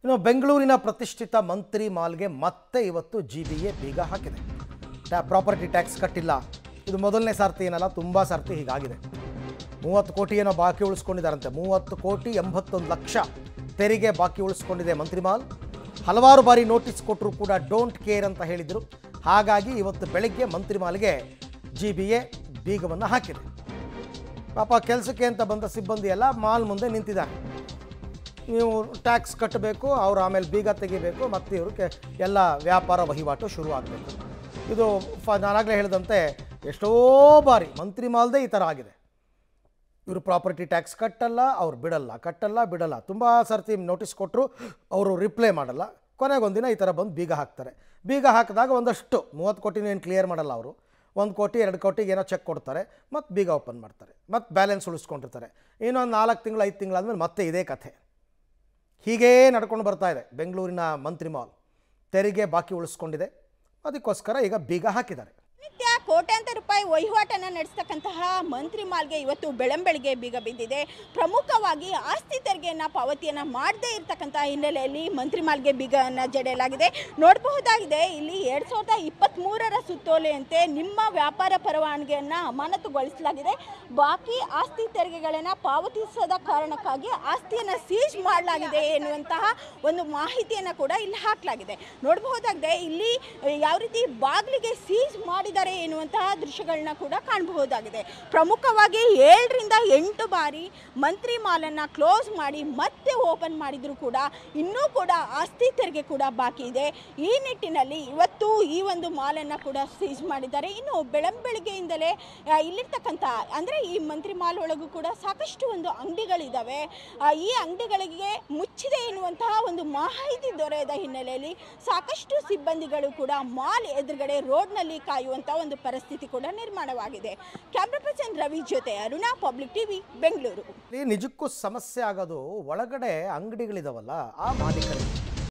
ಇನ್ನು ಬೆಂಗಳೂರಿನ ಪ್ರತಿಷ್ಠಿತ ಮಂತ್ರಿ ಮಾಲ್ಗೆ ಮತ್ತೆ ಇವತ್ತು ಜಿಬಿಎ ಬೀಗ ಹಾಕಿದೆ. ಪ್ರಾಪರ್ಟಿ ಟ್ಯಾಕ್ಸ್ ಕಟ್ಟಿಲ್ಲ. ಇದು ಮೊದಲನೇ ಸರ್ತಿ ಏನಲ್ಲ, ತುಂಬ ಸರ್ತಿ ಹೀಗಾಗಿದೆ. 30 ಕೋಟಿ ಏನೋ ಬಾಕಿ ಉಳಿಸ್ಕೊಂಡಿದ್ದಾರಂತೆ. 30 ಕೋಟಿ 81 ಲಕ್ಷ ತೆರಿಗೆ ಬಾಕಿ ಉಳಿಸ್ಕೊಂಡಿದೆ ಮಂತ್ರಿ ಮಾಲ್. ಹಲವಾರು ಬಾರಿ ನೋಟಿಸ್ ಕೊಟ್ಟರು ಕೂಡ ಡೋಂಟ್ ಕೇರ್ ಅಂತ ಹೇಳಿದರು. ಹಾಗಾಗಿ ಇವತ್ತು ಬೆಳಗ್ಗೆ ಮಂತ್ರಿ ಮಾಲ್ಗೆ ಜಿಬಿಎ ಬೀಗವನ್ನು ಹಾಕಿದೆ. ಪಾಪ ಕೆಲಸಕ್ಕೆ ಅಂತ ಬಂದ ಸಿಬ್ಬಂದಿ ಎಲ್ಲ ಮಾಲ್ ಮುಂದೆ ನಿಂತಿದ್ದಾರೆ. ನೀವು ಟ್ಯಾಕ್ಸ್ ಕಟ್ಟಬೇಕು, ಅವರು ಆಮೇಲೆ ಬೀಗ ತೆಗಿಬೇಕು, ಮತ್ತು ಇವ್ರಿಗೆ ಎಲ್ಲ ವ್ಯಾಪಾರ ವಹಿವಾಟು ಶುರು ಆಗಬೇಕು. ಇದು ನಾನಾಗಲೇ ಹೇಳಿದಂತೆ ಎಷ್ಟೋ ಬಾರಿ ಮಂತ್ರಿ ಮಾಲ್ದೇ ಈ ಥರ ಆಗಿದೆ. ಇವರು ಪ್ರಾಪರ್ಟಿ ಟ್ಯಾಕ್ಸ್ ಕಟ್ಟಲ್ಲ, ಅವ್ರು ಬಿಡಲ್ಲ. ತುಂಬ ಸರ್ತಿ ನೋಟಿಸ್ ಕೊಟ್ಟರು, ಅವರು ರಿಪ್ಲೈ ಮಾಡಲ್ಲ. ಕೊನೆಗೊಂದಿನ ಈ ಥರ ಬಂದು ಬೀಗ ಹಾಕ್ತಾರೆ. ಬೀಗ ಹಾಕಿದಾಗ ಒಂದಷ್ಟು 30 ಕೋಟಿನೂ ಏನು ಕ್ಲಿಯರ್ ಮಾಡಲ್ಲ ಅವರು. 1 ಕೋಟಿ 2 ಕೋಟಿಗೆ ಏನೋ ಚೆಕ್ ಕೊಡ್ತಾರೆ, ಮತ್ತು ಬೀಗ ಓಪನ್ ಮಾಡ್ತಾರೆ, ಮತ್ತು ಬ್ಯಾಲೆನ್ಸ್ ಉಳಿಸ್ಕೊಂಡಿರ್ತಾರೆ. ಇನ್ನೊಂದು 4 ತಿಂಗಳು 5 ತಿಂಗಳಾದಮೇಲೆ ಮತ್ತೆ ಇದೇ ಕಥೆ ಹೀಗೇ ನಡ್ಕೊಂಡು ಬರ್ತಾ ಇದೆ. ಬೆಂಗಳೂರಿನ ಮಂತ್ರಿ ಮಾಲ್ ತೆರಿಗೆ ಬಾಕಿ ಉಳಿಸ್ಕೊಂಡಿದೆ. ಅದಕ್ಕೋಸ್ಕರ ಈಗ ಬೀಗ ಹಾಕಿದ್ದಾರೆ. ನಿತ್ಯ ಕೋಟ್ಯಾಂತರ ರೂಪಾಯಿ ವಹಿವಾಟನ್ನು ನಡೆಸ್ತಕ್ಕಂತಹ ಮಂತ್ರಿ ಮಾಲ್ಗೆ ಇವತ್ತು ಬೆಳಂಬೆಳಗ್ಗೆ ಬೀಗ ಬಿದ್ದಿದೆ. ಪ್ರಮುಖವಾಗಿ ಆಸ್ತಿ ತೆರಿಗೆಯನ್ನು ಪಾವತಿಯನ್ನು ಮಾಡದೇ ಇರತಕ್ಕಂಥ ಹಿನ್ನೆಲೆಯಲ್ಲಿ ಮಂತ್ರಿ ಮಾಲ್ಗೆ ಬೀಗವನ್ನು ಜಡಿಯಲಾಗಿದೆ. ನೋಡಬಹುದಾಗಿದೆ, ಇಲ್ಲಿ 2023ರ ಸುತ್ತೋಲೆಯಂತೆ ನಿಮ್ಮ ವ್ಯಾಪಾರ ಪರವಾನಗಿಯನ್ನು ಅಮಾನತುಗೊಳಿಸಲಾಗಿದೆ. ಬಾಕಿ ಆಸ್ತಿ ತೆರಿಗೆಗಳನ್ನು ಪಾವತಿಸದ ಕಾರಣಕ್ಕಾಗಿ ಆಸ್ತಿಯನ್ನು ಸೀಜ್ ಮಾಡಲಾಗಿದೆ ಎನ್ನುವಂತಹ ಒಂದು ಮಾಹಿತಿಯನ್ನು ಕೂಡ ಇಲ್ಲಿ ಹಾಕಲಾಗಿದೆ. ನೋಡಬಹುದಾಗಿದೆ, ಇಲ್ಲಿ ಯಾವ ರೀತಿ ಬಾಗಿಲಿಗೆ ಸೀಜ್ ಮಾಡಿದ್ದಾರೆ ಎನ್ನುವಂತಹ ದೃಶ್ಯಗಳನ್ನ ಕೂಡ ಕಾಣಬಹುದಾಗಿದೆ. ಪ್ರಮುಖವಾಗಿ 7 ರಿಂದ 8 ಬಾರಿ ಮಂತ್ರಿ ಮಾಲನ್ನು ಕ್ಲೋಸ್ ಮಾಡಿ ಮತ್ತೆ ಓಪನ್ ಮಾಡಿದ್ರು ಕೂಡ ಇನ್ನೂ ಕೂಡ ಆಸ್ತಿ ತೆರಿಗೆ ಕೂಡ ಬಾಕಿ ಇದೆ. ಈ ನಿಟ್ಟಿನಲ್ಲಿ ಇವತ್ತು ಈ ಒಂದು ಮಾಲನ್ನು ಕೂಡ ಸೀಜ್ ಮಾಡಿದ್ದಾರೆ. ಇನ್ನು ಬೆಳಂಬೆಳಗ್ಗೆಯಿಂದಲೇ ಇಲ್ಲಿರ್ತಕ್ಕಂಥ ಅಂದರೆ ಈ ಮಂತ್ರಿ ಮಾಲ್ ಒಳಗೂ ಕೂಡ ಸಾಕಷ್ಟು ಒಂದು ಅಂಗಡಿಗಳಿದ್ದಾವೆ. ಈ ಅಂಗಡಿಗಳಿಗೆ ಮುಚ್ಚಿದೆ ಎನ್ನುವಂತಹ ಒಂದು ಮಾಹಿತಿ ದೊರೆಯದ ಹಿನ್ನೆಲೆಯಲ್ಲಿ ಸಾಕಷ್ಟು ಸಿಬ್ಬಂದಿಗಳು ಕೂಡ ಮಾಲ್ ಎದುರುಗಡೆ ರೋಡ್ನಲ್ಲಿ ಕಾಯುವಂಥ ಒಂದು ಪರಿಸ್ಥಿತಿ ಕೂಡ ನಿರ್ಮಾಣವಾಗಿದೆ. ಕ್ಯಾಮ್ರಾ ಪರ್ಸನ್ ರವಿ ಜೊತೆ ಅರುಣಾ, ಪಬ್ಲಿಕ್ ಟಿವಿ, ಬೆಂಗಳೂರು. ನಿಜಕ್ಕೂ ಸಮಸ್ಯೆ ಆಗೋದು ಒಳಗಡೆ ಅಂಗಡಿಗಳಿದಾವಲ್ಲ, ಆ ಮಾಲೀಕರಿಗೆ.